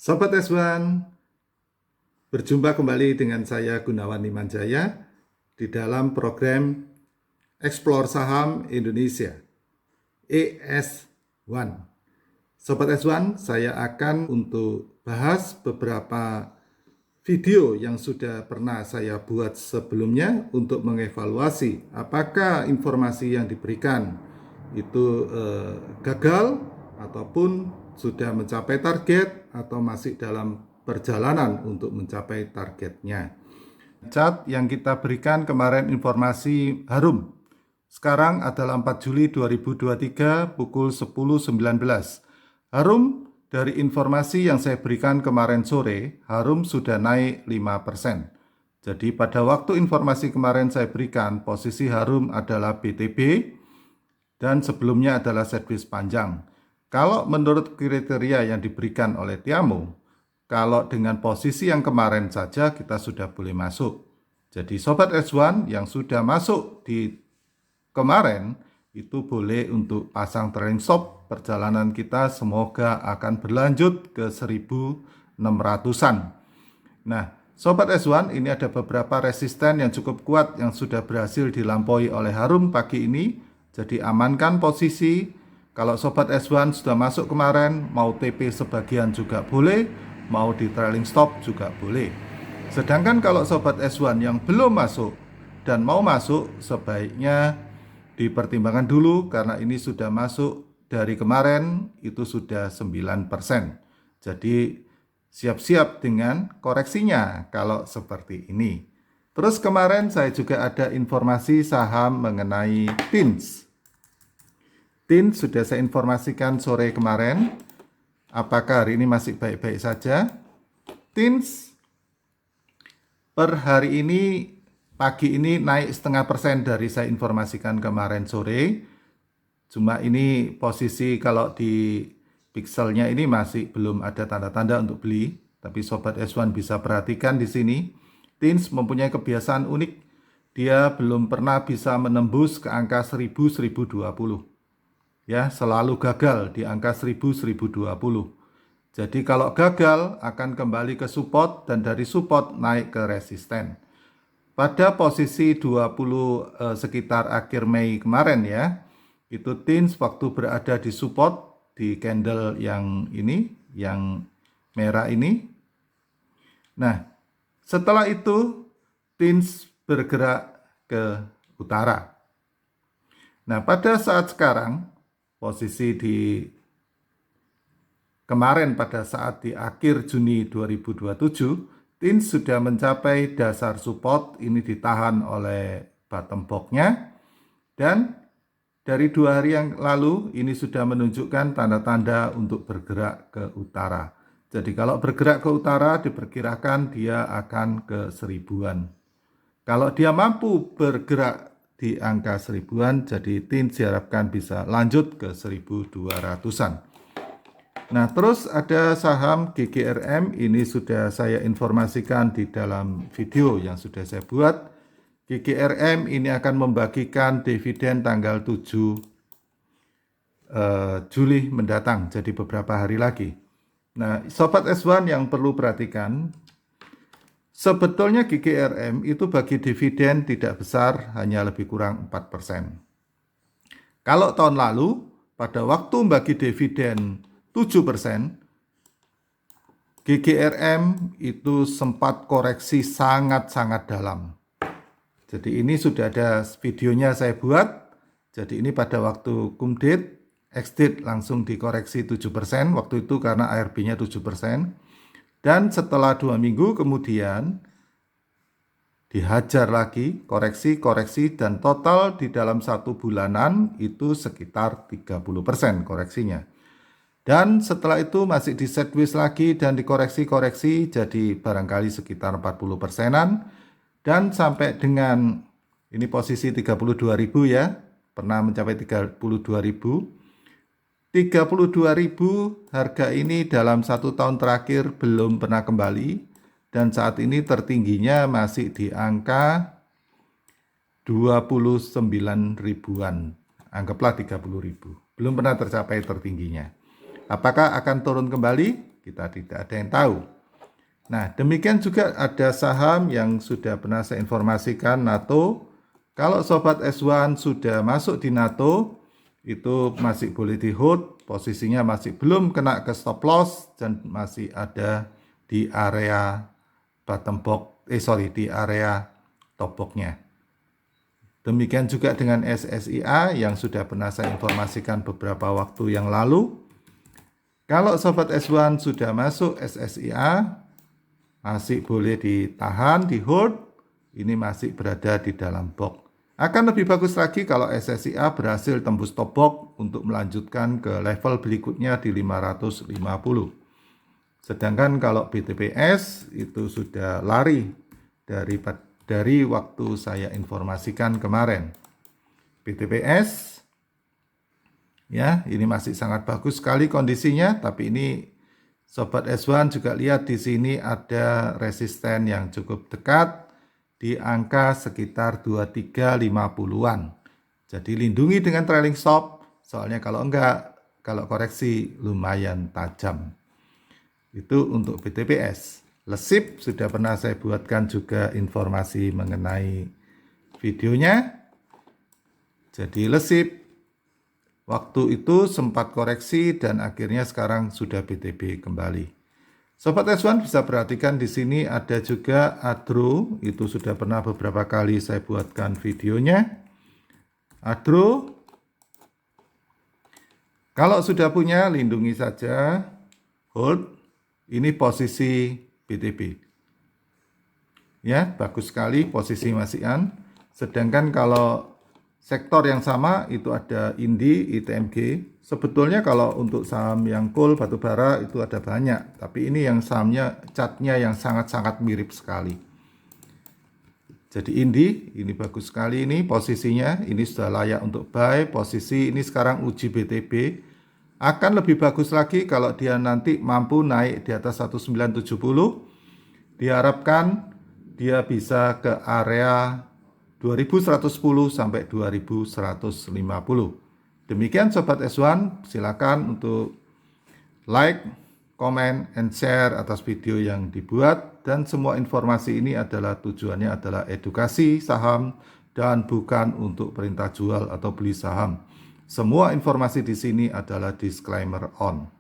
Sobat S1, berjumpa kembali dengan saya Gunawan Imanjaya di dalam program Explore Saham Indonesia ES1. Sobat S1, saya akan untuk bahas beberapa video yang sudah pernah saya buat sebelumnya untuk mengevaluasi apakah informasi yang diberikan itu gagal ataupun sudah mencapai target atau masih dalam perjalanan untuk mencapai targetnya. Cat yang kita berikan kemarin informasi harum. Sekarang adalah 4 Juli 2023 pukul 10.19. Harum, dari informasi yang saya berikan kemarin sore, Harum sudah naik 5%. Jadi pada waktu informasi kemarin saya berikan, posisi Harum adalah BTB dan sebelumnya adalah servis panjang. Kalau menurut kriteria yang diberikan oleh Tiamo, kalau dengan posisi yang kemarin saja kita sudah boleh masuk. Jadi Sobat S1 yang sudah masuk di kemarin itu boleh untuk pasang trailing stop. Perjalanan kita semoga akan berlanjut ke 1600-an. Nah, Sobat S1, ini ada beberapa resisten yang cukup kuat yang sudah berhasil dilampaui oleh Harum pagi ini. Jadi amankan posisi. Kalau Sobat S1 sudah masuk kemarin, mau TP sebagian juga boleh, mau di trailing stop juga boleh. Sedangkan kalau Sobat S1 yang belum masuk dan mau masuk, sebaiknya dipertimbangkan dulu karena ini sudah masuk dari kemarin itu sudah 9%. Jadi siap-siap dengan koreksinya kalau seperti ini. Terus kemarin saya juga ada informasi saham mengenai TINS. TINS sudah saya informasikan sore kemarin. Apakah hari ini masih baik-baik saja? TINS per hari ini, pagi ini naik 0,5% dari saya informasikan kemarin sore. Cuma ini posisi kalau di pixelnya ini masih belum ada tanda-tanda untuk beli. Tapi Sobat S1 bisa perhatikan di sini. TINS mempunyai kebiasaan unik. Dia belum pernah bisa menembus ke angka 1000-1020. Ya, selalu gagal di angka 1000-1020. Jadi kalau gagal akan kembali ke support dan dari support naik ke resisten. Pada posisi 20 sekitar akhir Mei kemarin ya, itu TINS waktu berada di support di candle yang ini, yang merah ini. Nah, setelah itu TINS bergerak ke utara. Nah, pada saat sekarang, posisi di kemarin pada saat di akhir Juni 2027, TINS sudah mencapai dasar support, ini ditahan oleh bottom box-nya. Dan dari 2 hari yang lalu, ini sudah menunjukkan tanda-tanda untuk bergerak ke utara. Jadi kalau bergerak ke utara, diperkirakan dia akan ke 1000-an. Kalau dia mampu bergerak di angka 1000-an, jadi TINS diharapkan bisa lanjut ke 1200-an. Nah, terus ada saham GGRM, ini sudah saya informasikan di dalam video yang sudah saya buat. GGRM ini akan membagikan dividen tanggal 7 Juli mendatang, jadi beberapa hari lagi. Nah, Sobat S1 yang perlu perhatikan, sebetulnya GGRM itu bagi dividen tidak besar, hanya lebih kurang 4%. Kalau tahun lalu, pada waktu bagi dividen 7%, GGRM itu sempat koreksi sangat-sangat dalam. Jadi ini sudah ada videonya saya buat. Jadi ini pada waktu cum date, ex date langsung dikoreksi 7%, waktu itu karena ARB-nya 7%. Dan setelah 2 minggu kemudian dihajar lagi, koreksi, dan total di dalam 1 bulanan itu sekitar 30% koreksinya. Dan setelah itu masih di sideways lagi dan dikoreksi-koreksi jadi barangkali sekitar 40%-an. Dan sampai dengan ini posisi 32.000 ya, pernah mencapai 32.000. 32.000 harga ini dalam 1 tahun terakhir belum pernah kembali. Dan saat ini tertingginya masih di angka 29 ribuan. Anggaplah 30.000. Belum pernah tercapai tertingginya. Apakah akan turun kembali? kita tidak ada yang tahu. Nah, demikian juga ada saham yang sudah pernah saya informasikan, NATO. Kalau Sobat S1 sudah masuk di NATO, itu masih boleh di hold, posisinya masih belum kena ke stop loss dan masih ada di area bottom box, di area top box-nya. Demikian juga dengan SSIA yang sudah pernah saya informasikan beberapa waktu yang lalu. Kalau Sobat S1 sudah masuk SSIA, masih boleh ditahan, di hold, ini masih berada di dalam box. Akan lebih bagus lagi kalau SSIA berhasil tembus top box untuk melanjutkan ke level berikutnya di 550. Sedangkan kalau BTPS itu sudah lari dari waktu saya informasikan kemarin. BTPS ya, ini masih sangat bagus sekali kondisinya, tapi ini Sobat S1 juga lihat di sini ada resisten yang cukup dekat di angka sekitar 2350-an. Jadi lindungi dengan trailing stop, soalnya kalau enggak, kalau koreksi lumayan tajam. Itu untuk BTPS. Lesip sudah pernah saya buatkan juga informasi mengenai videonya. Jadi Lesip waktu itu sempat koreksi dan akhirnya sekarang sudah BTB kembali. Sobat S1 bisa perhatikan di sini ada juga Adro, itu sudah pernah beberapa kali saya buatkan videonya. Adro, kalau sudah punya lindungi saja, hold. Ini posisi BTB. Ya, bagus sekali posisi masihan. Sedangkan kalau sektor yang sama itu ada INDI, ITMG. Sebetulnya kalau untuk saham yang coal, batubara itu ada banyak. Tapi ini yang sahamnya, chartnya yang sangat-sangat mirip sekali. Jadi INDI, ini bagus sekali ini posisinya. Ini sudah layak untuk buy. Posisi ini sekarang uji BTB. Akan lebih bagus lagi kalau dia nanti mampu naik di atas 1970. Diharapkan dia bisa ke area 2110 sampai 2150. Demikian Sobat S1, silakan untuk like, comment, and share atas video yang dibuat. Dan semua informasi ini adalah tujuannya adalah edukasi saham dan bukan untuk perintah jual atau beli saham. Semua informasi di sini adalah disclaimer on.